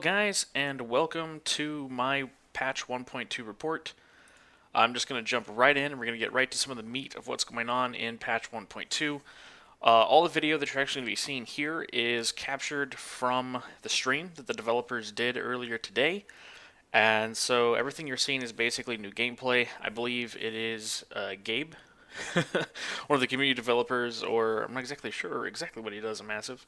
guys, and welcome to my patch 1.2 report. I'm just going to jump right in and we're going to get right to some of the meat of what's going on in patch 1.2. All the video that you're actually going to be seeing here is captured from the stream that the developers did earlier today. And so everything you're seeing is basically new gameplay. I believe it is Gabe, one of the community developers, or I'm not exactly sure exactly what he does at Massive.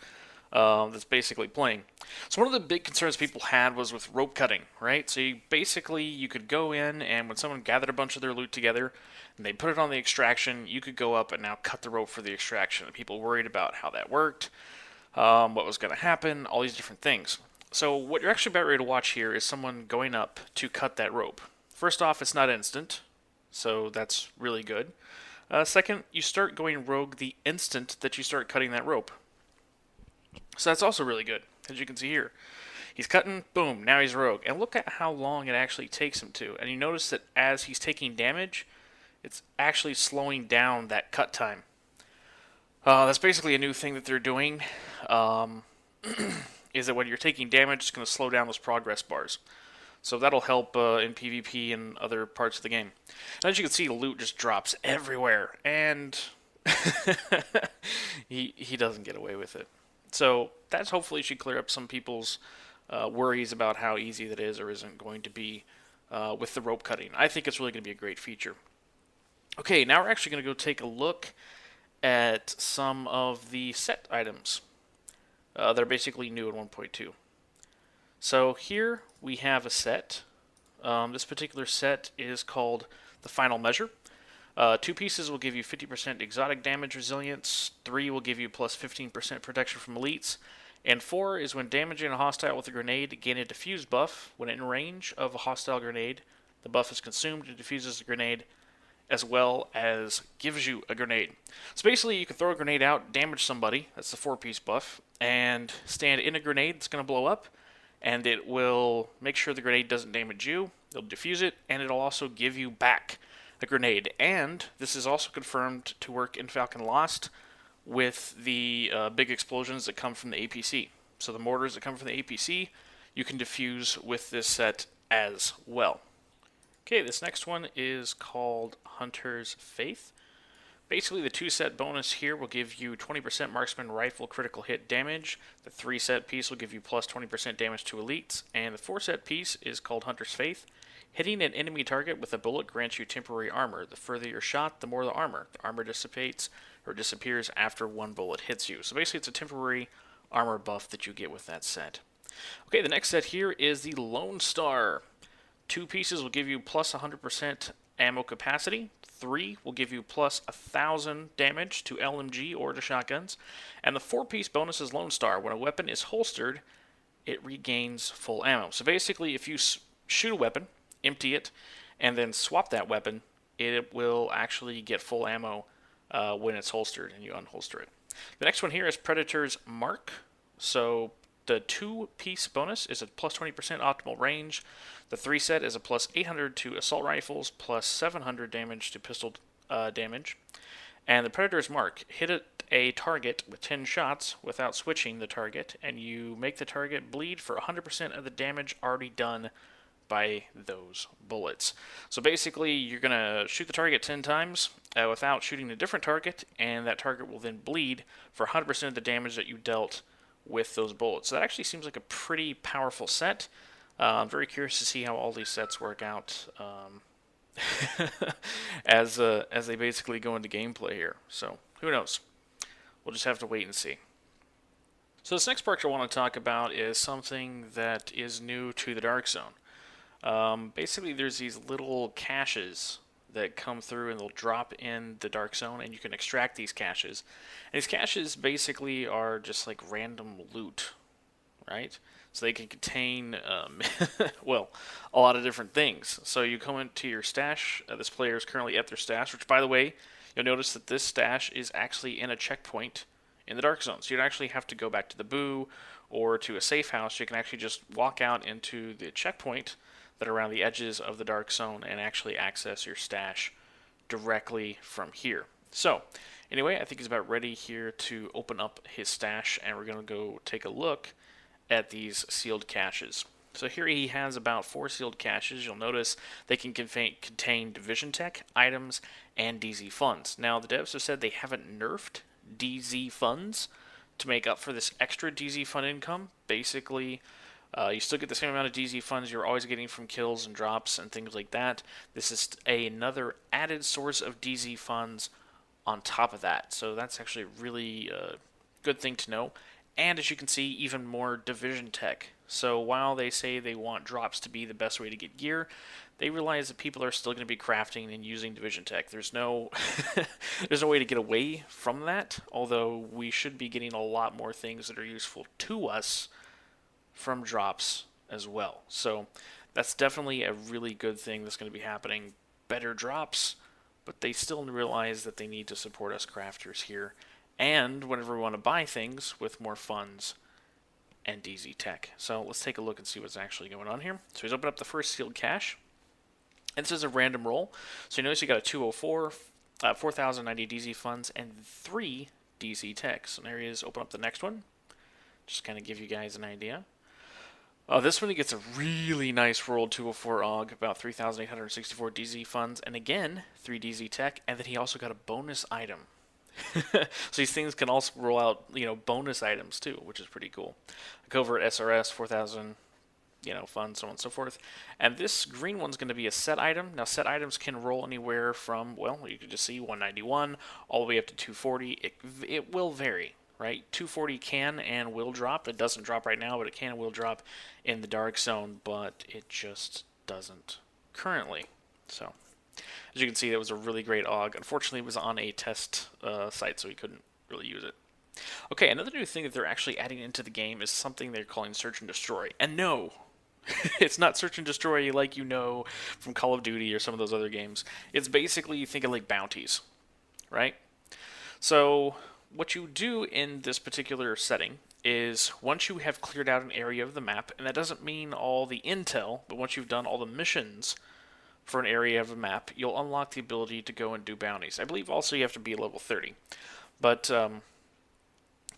That's basically playing. So one of the big concerns people had was with rope cutting, right? So you could go in and when someone gathered a bunch of their loot together and they put it on the extraction, you could go up and now cut the rope for the extraction. And people worried about how that worked, what was going to happen, all these different things. So what you're actually about ready to watch here is someone going up to cut that rope. First off, it's not instant, so that's really good. Second, you start going rogue the instant that you start cutting that rope. So that's also really good, as you can see here. He's cutting, boom, now he's rogue. And look at how long it actually takes him to. And you notice that as he's taking damage, it's actually slowing down that cut time. That's basically a new thing that they're doing, is that when you're taking damage, it's going to slow down those progress bars. So that'll help in PvP and other parts of the game. And as you can see, loot just drops everywhere, and he doesn't get away with it. So that hopefully should clear up some people's worries about how easy that is or isn't going to be with the rope cutting. I think it's really going to be a great feature. Okay, now we're actually going to go take a look at some of the set items that are basically new in 1.2. So here we have a set. This particular set is called the Final Measure. 2 pieces will give you 50% exotic damage resilience, 3 will give you plus 15% protection from elites, and 4 is when damaging a hostile with a grenade, gain a diffuse buff. When in range of a hostile grenade, the buff is consumed and diffuses the grenade, as well as gives you a grenade. So basically, you can throw a grenade out, damage somebody, that's the 4-piece buff, and stand in a grenade that's going to blow up, and it will make sure the grenade doesn't damage you, it'll diffuse it, and it'll also give you back a grenade. And this is also confirmed to work in Falcon Lost with the big explosions that come from the APC. So the mortars that come from the APC, you can diffuse with this set as well. Okay, this next one is called Hunter's Faith. Basically, the 2-set bonus here will give you 20% marksman rifle critical hit damage. The 3-set piece will give you plus 20% damage to elites. And the 4-set piece is called Hunter's Faith. Hitting an enemy target with a bullet grants you temporary armor. The further you're shot, the more the armor. The armor dissipates or disappears after 1 bullet hits you. So basically, it's a temporary armor buff that you get with that set. Okay, the next set here is the Lone Star. 2 pieces will give you plus 100% ammo capacity. 3 will give you plus 1,000 damage to LMG or to shotguns. And the 4-piece bonus is Lone Star. When a weapon is holstered, it regains full ammo. So basically, if you shoot a weapon, empty it, and then swap that weapon, it will actually get full ammo when it's holstered and you unholster it. The next one here is Predator's Mark. So the 2-piece bonus is a plus 20% optimal range. The 3-set is a plus 800 to assault rifles, plus 700 damage to pistol damage. And the Predator's Mark, hit a target with 10 shots without switching the target, and you make the target bleed for 100% of the damage already done by those bullets. So basically, you're going to shoot the target 10 times without shooting a different target, and that target will then bleed for 100% of the damage that you dealt with those bullets. So that actually seems like a pretty powerful set. I'm very curious to see how all these sets work out as they basically go into gameplay here. So who knows? We'll just have to wait and see. So this next part I want to talk about is something that is new to the Dark Zone. Basically, there's these little caches that come through and they'll drop in the Dark Zone, and you can extract these caches. And these caches basically are just like random loot, right? So they can contain, well, a lot of different things. So you come into your stash. This player is currently at their stash, which, by the way, you'll notice that this stash is actually in a checkpoint in the Dark Zone. So you don't actually have to go back to the boo or to a safe house. You can actually just walk out into the checkpoint that are around the edges of the Dark Zone and actually access your stash directly from here. So anyway, I think he's about ready here to open up his stash, and we're going to go take a look at these sealed caches. So here he has about 4 sealed caches. You'll notice they can contain Division Tech, items, and DZ funds. Now, the devs have said they haven't nerfed DZ funds to make up for this extra DZ fund income. Basically, you still get the same amount of DZ funds you're always getting from kills and drops and things like that. This is another added source of DZ funds on top of that. So that's actually a really good thing to know. And as you can see, even more Division Tech. So while they say they want drops to be the best way to get gear, they realize that people are still going to be crafting and using Division Tech. There's no there's no way to get away from that, although we should be getting a lot more things that are useful to us from drops as well. So that's definitely a really good thing that's going to be happening. Better drops, but they still realize that they need to support us crafters here. And whenever we want to buy things with more funds and DZ Tech. So let's take a look and see what's actually going on here. So he's opened up the first sealed cache. And this is a random roll. So you notice you got a 204, 4,090 DZ funds, and 3 DZ Tech. So there he is. Open up the next one. Just kind of give you guys an idea. This one he gets a really nice roll, 204 AUG, about 3,864 DZ funds, and again, 3 DZ Tech, and then he also got a bonus item. So these things can also roll out, bonus items too, which is pretty cool. A covert SRS, 4,000, funds, so on and so forth. And this green one's going to be a set item. Now, set items can roll anywhere from, well, you can just see 191 all the way up to 240. It will vary, right? 240 can and will drop. It doesn't drop right now, but it can and will drop in the dark zone, but it just doesn't currently. So as you can see, that was a really great AUG. Unfortunately, it was on a test site, so we couldn't really use it. Okay, another new thing that they're actually adding into the game is something they're calling Search and Destroy. And no, it's not Search and Destroy like from Call of Duty or some of those other games. It's basically, you think of like bounties, right? So what you do in this particular setting is once you have cleared out an area of the map, and that doesn't mean all the intel, but once you've done all the missions for an area of a map, you'll unlock the ability to go and do bounties. I believe also you have to be level 30. But, so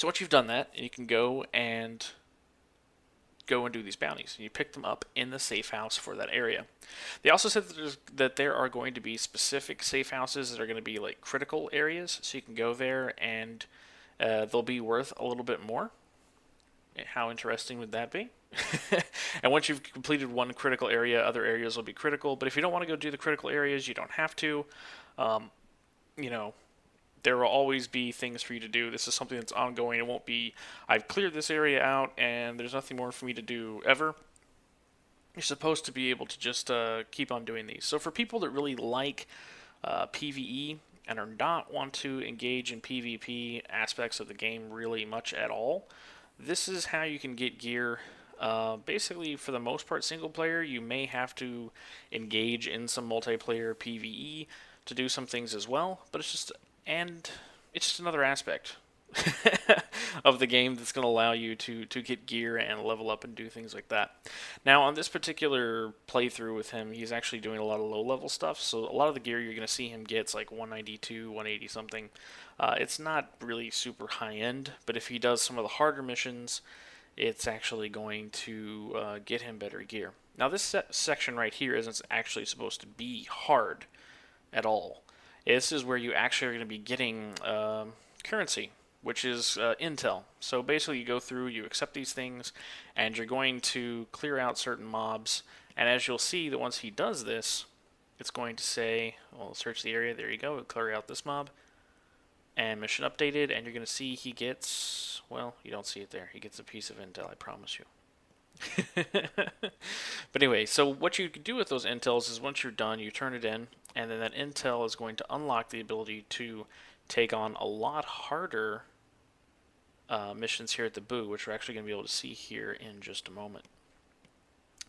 once you've done that, you can go and do these bounties. And you pick them up in the safe house for that area. They also said that there are going to be specific safe houses that are going to be like critical areas, so you can go there and they'll be worth a little bit more. How interesting would that be? And once you've completed one critical area, other areas will be critical. But if you don't want to go do the critical areas, you don't have to. There will always be things for you to do. This is something that's ongoing. It won't be, I've cleared this area out and there's nothing more for me to do ever. You're supposed to be able to just keep on doing these. So for people that really like PvE and are not want to engage in PvP aspects of the game really much at all, this is how you can get gear. Basically, for the most part, single player. You may have to engage in some multiplayer PvE to do some things as well, but it's just another aspect of the game that's going to allow you to get gear and level up and do things like that. Now, on this particular playthrough with him, he's actually doing a lot of low-level stuff, so a lot of the gear you're going to see him get's like 192, 180 something. It's not really super high-end, but if he does some of the harder missions, it's actually going to get him better gear. Now, this section right here isn't actually supposed to be hard at all. This is where you actually are going to be getting currency, which is intel. So basically you go through, you accept these things, and you're going to clear out certain mobs. And as you'll see, that once he does this, it's going to say, well, search the area, there you go, it'll clear out this mob. And mission updated, and you're going to see he gets, well, you don't see it there. He gets a piece of intel, I promise you. But anyway, so what you can do with those intels is once you're done, you turn it in, and then that intel is going to unlock the ability to take on a lot harder missions here at the Boo, which we're actually going to be able to see here in just a moment.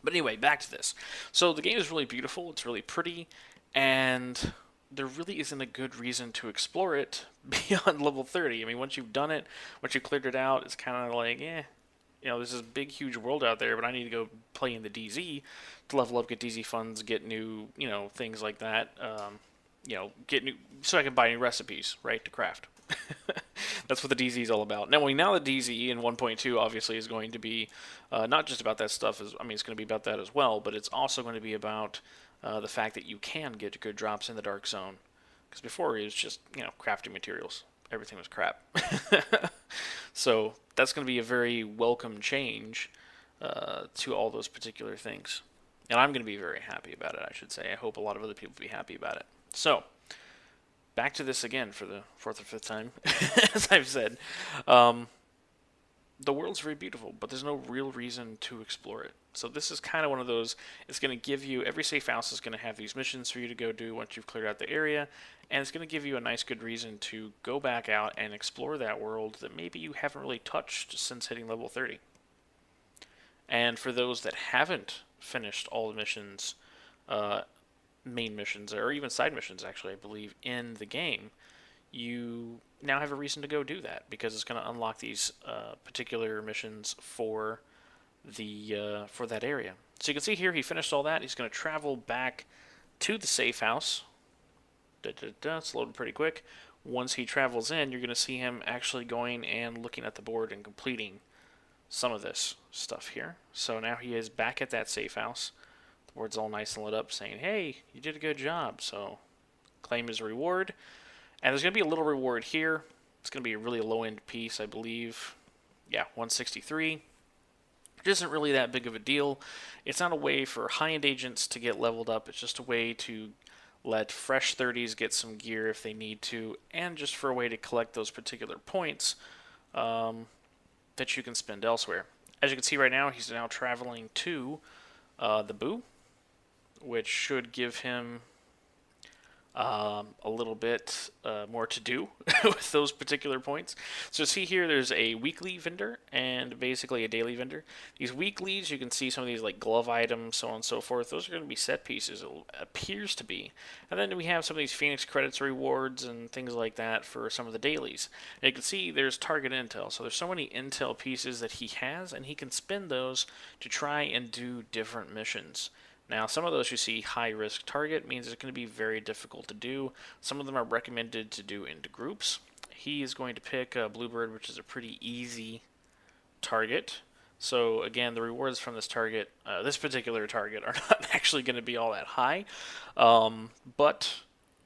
But anyway, back to this. So the game is really beautiful, it's really pretty, and there really isn't a good reason to explore it beyond level 30. I mean, once you've done it, once you've cleared it out, it's kind of like, there's this big, huge world out there, but I need to go play in the DZ to level up, get DZ funds, get new, things like that. Get new, so I can buy new recipes, right, to craft. That's what the DZ is all about. Now the DZ in 1.2 obviously is going to be not just about that stuff. I mean, it's going to be about that as well, but it's also going to be about the fact that you can get good drops in the Dark Zone. Because before it was just, crafting materials. Everything was crap. So that's going to be a very welcome change to all those particular things. And I'm going to be very happy about it, I should say. I hope a lot of other people will be happy about it. So, back to this again for the fourth or fifth time, as I've said. The world's very beautiful, but there's no real reason to explore it. So this is kind of one of those, it's going to give you, every safe house is going to have these missions for you to go do once you've cleared out the area, and it's going to give you a nice good reason to go back out and explore that world that maybe you haven't really touched since hitting level 30. And for those that haven't finished all the missions, main missions, or even side missions actually, I believe, in the game, you now have a reason to go do that, because it's going to unlock these particular missions for that area. So you can see here he finished all that. He's going to travel back to the safe house. It's loading pretty quick. Once he travels in, you're going to see him actually going and looking at the board and completing some of this stuff here. So now he is back at that safe house. The board's all nice and lit up saying, hey, you did a good job. So claim his reward. And there's going to be a little reward here. It's going to be a really low-end piece, I believe. Yeah, 163. It isn't really that big of a deal. It's not a way for high-end agents to get leveled up. It's just a way to let fresh 30s get some gear if they need to, and just for a way to collect those particular points that you can spend elsewhere. As you can see right now, he's now traveling to the Boo, which should give him a little bit more to do with those particular points. So see here, there's a weekly vendor and basically a daily vendor. These weeklies, you can see some of these like glove items, so on and so forth. Those are going to be set pieces, it appears to be. And then we have some of these Phoenix credits rewards and things like that for some of the dailies. And you can see there's target intel. So there's so many intel pieces that he has, and he can spend those to try and do different missions. Now, some of those you see high-risk target means it's going to be very difficult to do. Some of them are recommended to do into groups. He is going to pick Bluebird, which is a pretty easy target. So, again, the rewards from this target, this particular target, are not actually going to be all that high. But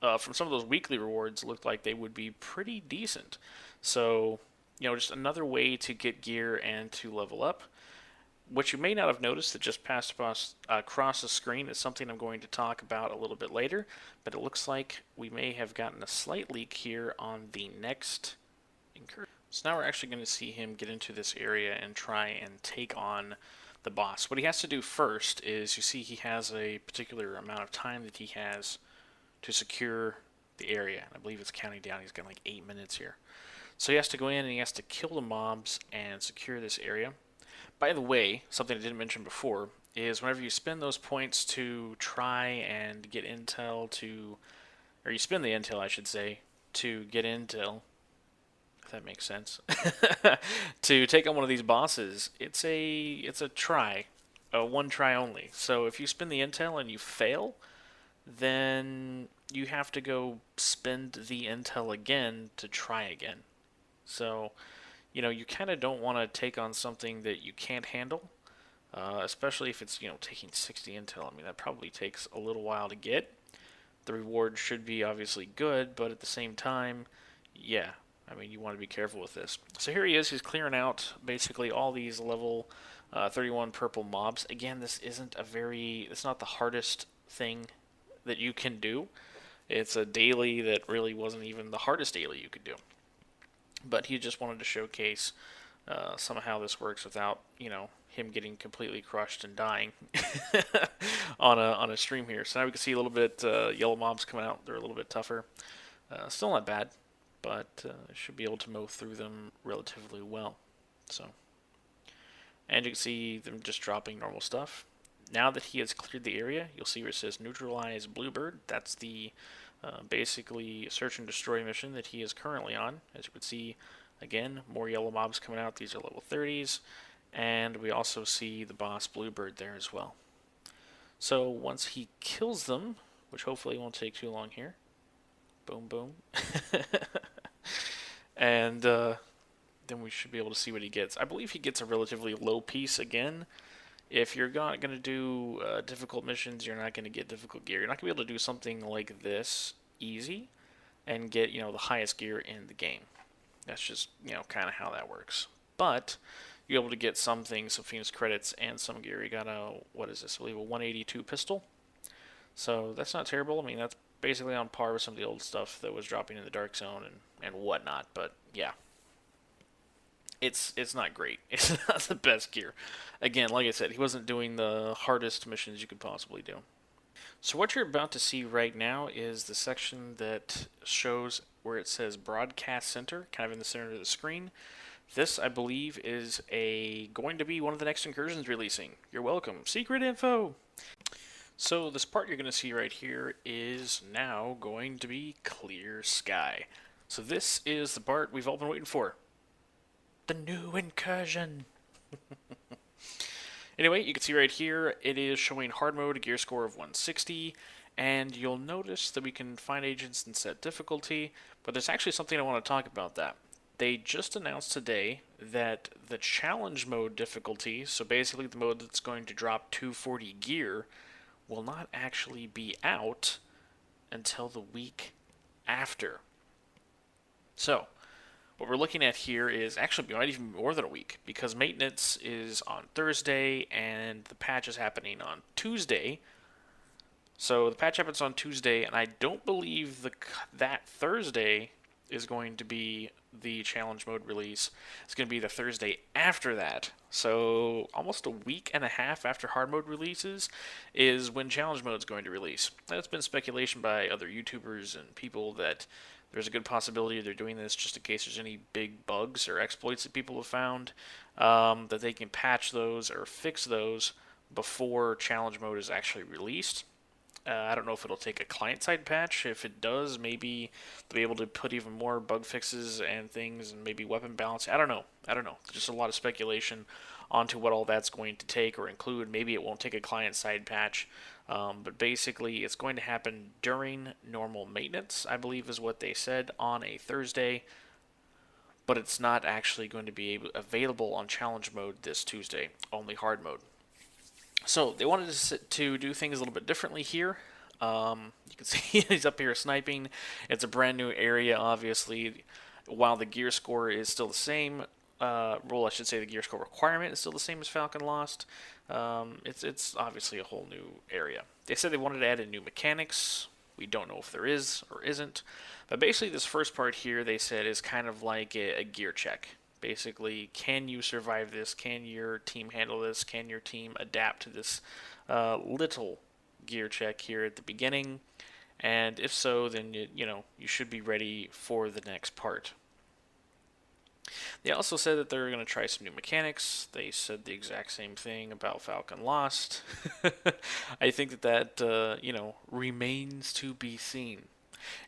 from some of those weekly rewards, looked like they would be pretty decent. So, just another way to get gear and to level up. What you may not have noticed that just passed across the screen is something I'm going to talk about a little bit later, but it looks like we may have gotten a slight leak here on the next incursion. So now we're actually going to see him get into this area and try and take on the boss. What he has to do first is, you see he has a particular amount of time that he has to secure the area. I believe it's counting down. He's got like 8 minutes here. So he has to go in and he has to kill the mobs and secure this area. By the way, something I didn't mention before is whenever you spend those points to try and get intel or you spend the intel, I should say, to get intel, if that makes sense, to take on one of these bosses, it's a try, one try only. So if you spend the intel and you fail, then you have to go spend the intel again to try again. So you kind of don't want to take on something that you can't handle, especially if it's, taking 60 intel. I mean, that probably takes a little while to get. The reward should be obviously good, but at the same time, yeah, I mean, you want to be careful with this. So here he is. He's clearing out basically all these level 31 purple mobs. Again, it's not the hardest thing that you can do. It's a daily that really wasn't even the hardest daily you could do. But he just wanted to showcase somehow this works without, him getting completely crushed and dying on a stream here. So now we can see a little bit yellow mobs coming out. They're a little bit tougher. Still not bad, but should be able to mow through them relatively well. So, and you can see them just dropping normal stuff. Now that he has cleared the area, you'll see where it says neutralize Bluebird. That's the basically search and destroy mission that he is currently on. As you can see, again, more yellow mobs coming out. These are level 30s. And we also see the boss Bluebird there as well. So once he kills them, which hopefully won't take too long here. Boom, boom. and then we should be able to see what he gets. I believe he gets a relatively low piece again. If you're not going to do difficult missions, you're not going to get difficult gear. You're not going to be able to do something like this easy and get, the highest gear in the game. That's just, kind of how that works. But you're able to get some things, some Phoenix credits, and some gear. You got what is this? I believe a 182 pistol. So that's not terrible. I mean, that's basically on par with some of the old stuff that was dropping in the Dark Zone and whatnot. But yeah, it's not great. It's not the best gear. Again, like I said, he wasn't doing the hardest missions you could possibly do. So what you're about to see right now is the section that shows where it says Broadcast Center, kind of in the center of the screen. This, I believe, is going to be one of the next incursions releasing. You're welcome. Secret info! So this part you're going to see right here is now going to be Clear Sky. So this is the part we've all been waiting for. The new incursion! Anyway, you can see right here, it is showing hard mode, a gear score of 160, and you'll notice that we can find agents and set difficulty, but there's actually something I want to talk about that. They just announced today that the challenge mode difficulty, so basically the mode that's going to drop 240 gear, will not actually be out until the week after. So, what we're looking at here is actually might even more than a week, because maintenance is on Thursday and the patch is happening on Tuesday. So the patch happens on Tuesday, and I don't believe that Thursday is going to be the challenge mode release. It's going to be the Thursday after that. So almost a week and a half after hard mode releases is when challenge mode is going to release. That's been speculation by other YouTubers and people that there's a good possibility they're doing this just in case there's any big bugs or exploits that people have found, that they can patch those or fix those before challenge mode is actually released. I don't know if it'll take a client-side patch. If it does, maybe they'll be able to put even more bug fixes and things, and maybe weapon balance. I don't know. Just a lot of speculation onto what all that's going to take or include. Maybe it won't take a client-side patch, but basically it's going to happen during normal maintenance, I believe is what they said, on a Thursday. But it's not actually going to be available on challenge mode this Tuesday, only hard mode. So they wanted to do things a little bit differently here. You can see he's up here sniping. It's a brand new area, obviously. While the gear score is still the same, I should say the gear score requirement is still the same as Falcon Lost. It's obviously a whole new area. They said they wanted to add in new mechanics. We don't know if there is or isn't. But basically this first part here, they said, is kind of like a gear check. Basically, can you survive this? Can your team handle this? Can your team adapt to this little gear check here at the beginning? And if so, then you should be ready for the next part. They also said that they're going to try some new mechanics. They said the exact same thing about Falcon Lost. I think that remains to be seen.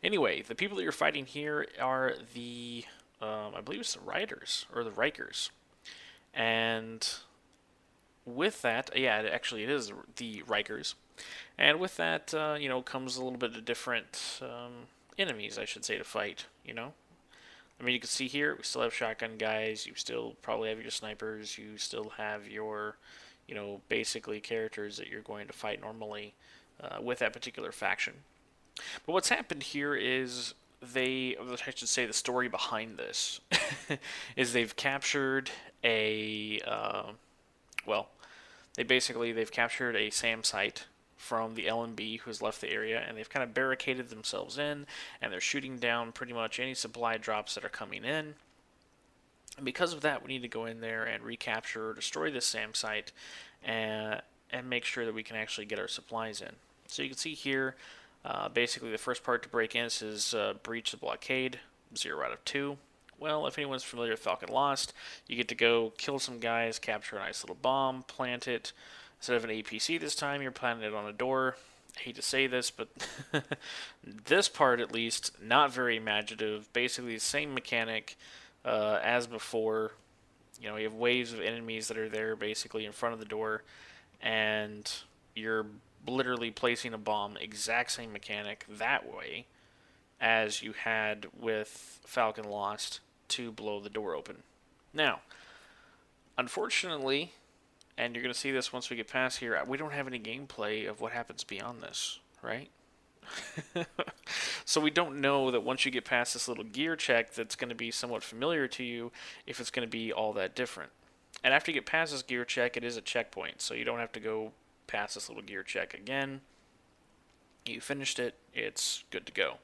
Anyway, the people that you're fighting here are the I believe it's the Riders or the Rikers, and with that, actually it is the Rikers, and with that, comes a little bit of different enemies, I should say, to fight. I mean, you can see here we still have shotgun guys. You still probably have your snipers. You still have your, basically characters that you're going to fight normally with that particular faction. But what's happened here is I should say the story behind this is they've captured they've captured a SAM site from the LMB who has left the area, and they've kind of barricaded themselves in, and they're shooting down pretty much any supply drops that are coming in. And because of that, we need to go in there and recapture or destroy this SAM site and make sure that we can actually get our supplies in. So you can see here, basically the first part to break in is breach the blockade, 0 out of 2. Well, if anyone's familiar with Falcon Lost, you get to go kill some guys, capture a nice little bomb, plant it. Instead of an APC this time, you're planting it on a door. I hate to say this, but this part at least, not very imaginative. Basically the same mechanic as before. You have waves of enemies that are there basically in front of the door, and you're literally placing a bomb, exact same mechanic that way as you had with Falcon Lost, to blow the door open. Now, unfortunately, and you're going to see this once we get past here, we don't have any gameplay of what happens beyond this, right? So we don't know that once you get past this little gear check that's going to be somewhat familiar to you, if it's going to be all that different. And after you get past this gear check, it is a checkpoint, so you don't have to go past this little gear check again. You finished it, it's good to go.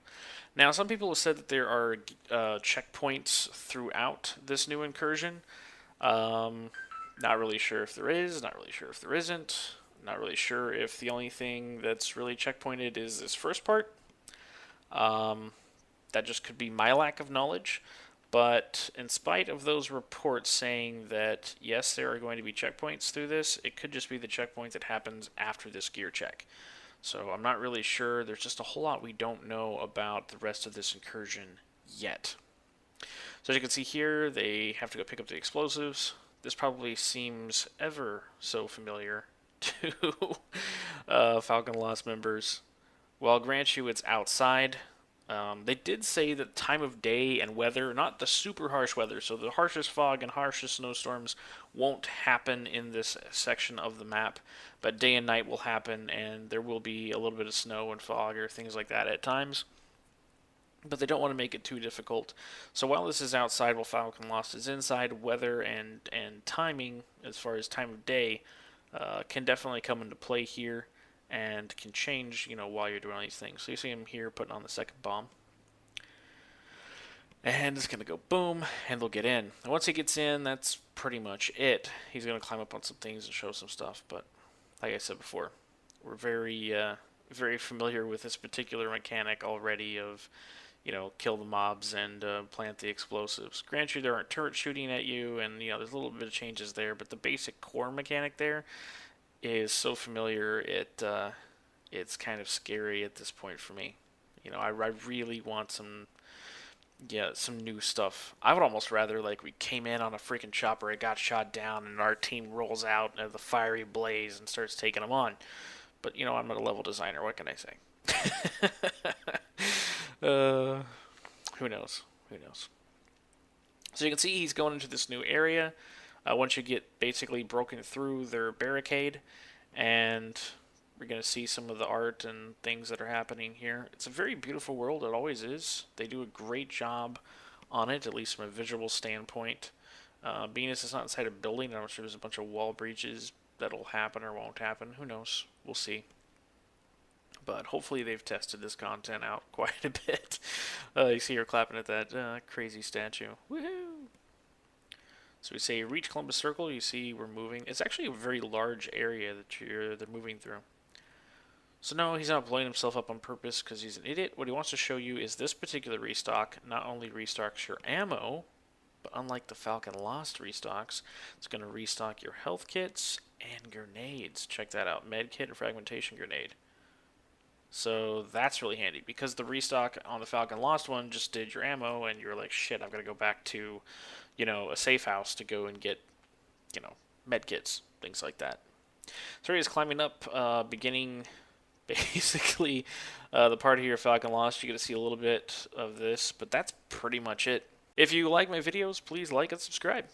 Now, some people have said that there are checkpoints throughout this new incursion. Not really sure if there is, not really sure if there isn't. Not really sure if the only thing that's really checkpointed is this first part. That just could be my lack of knowledge. But in spite of those reports saying that, yes, there are going to be checkpoints through this, it could just be the checkpoint that happens after this gear check. So I'm not really sure. There's just a whole lot we don't know about the rest of this incursion yet. So as you can see here, they have to go pick up the explosives. This probably seems ever so familiar to Falcon Lost members. Well, I'll grant you it's outside. They did say that time of day and weather, not the super harsh weather, so the harshest fog and harshest snowstorms won't happen in this section of the map, but day and night will happen, and there will be a little bit of snow and fog or things like that at times. But they don't want to make it too difficult. So while this is outside, while Falcon Lost is inside, weather and timing, as far as time of day, can definitely come into play here and can change, while you're doing all these things. So you see him here putting on the second bomb. And it's going to go boom, and they'll get in. And once he gets in, that's pretty much it. He's going to climb up on some things and show some stuff. But like I said before, we're very, very familiar with this particular mechanic already of, kill the mobs and plant the explosives. Grant you, there aren't turrets shooting at you, and, there's a little bit of changes there. But the basic core mechanic there is so familiar, it's kind of scary at this point for me. I really want some new stuff. I would almost rather, we came in on a freaking chopper, it got shot down, and our team rolls out of the fiery blaze and starts taking them on. But, I'm not a level designer, what can I say? Who knows? So you can see he's going into this new area. Once you get basically broken through their barricade, and we're going to see some of the art and things that are happening here. It's a very beautiful world, it always is. They do a great job on it, at least from a visual standpoint. Being as it's not inside a building, I'm sure there's a bunch of wall breaches that'll happen or won't happen. Who knows? We'll see. But hopefully they've tested this content out quite a bit. You see her clapping at that crazy statue. Woohoo! So we say reach Columbus Circle. You see we're moving. It's actually a very large area that they're moving through. So no, he's not blowing himself up on purpose because he's an idiot. What he wants to show you is this particular restock not only restocks your ammo, but unlike the Falcon Lost restocks, it's going to restock your health kits and grenades. Check that out. Med kit and fragmentation grenade. So that's really handy because the restock on the Falcon Lost one just did your ammo and you're like, shit, I've got to go back to, a safe house to go and get, med kits, things like that. So he's climbing up, beginning basically the part here of Falcon Lost. You get to see a little bit of this, but that's pretty much it. If you like my videos, please like and subscribe.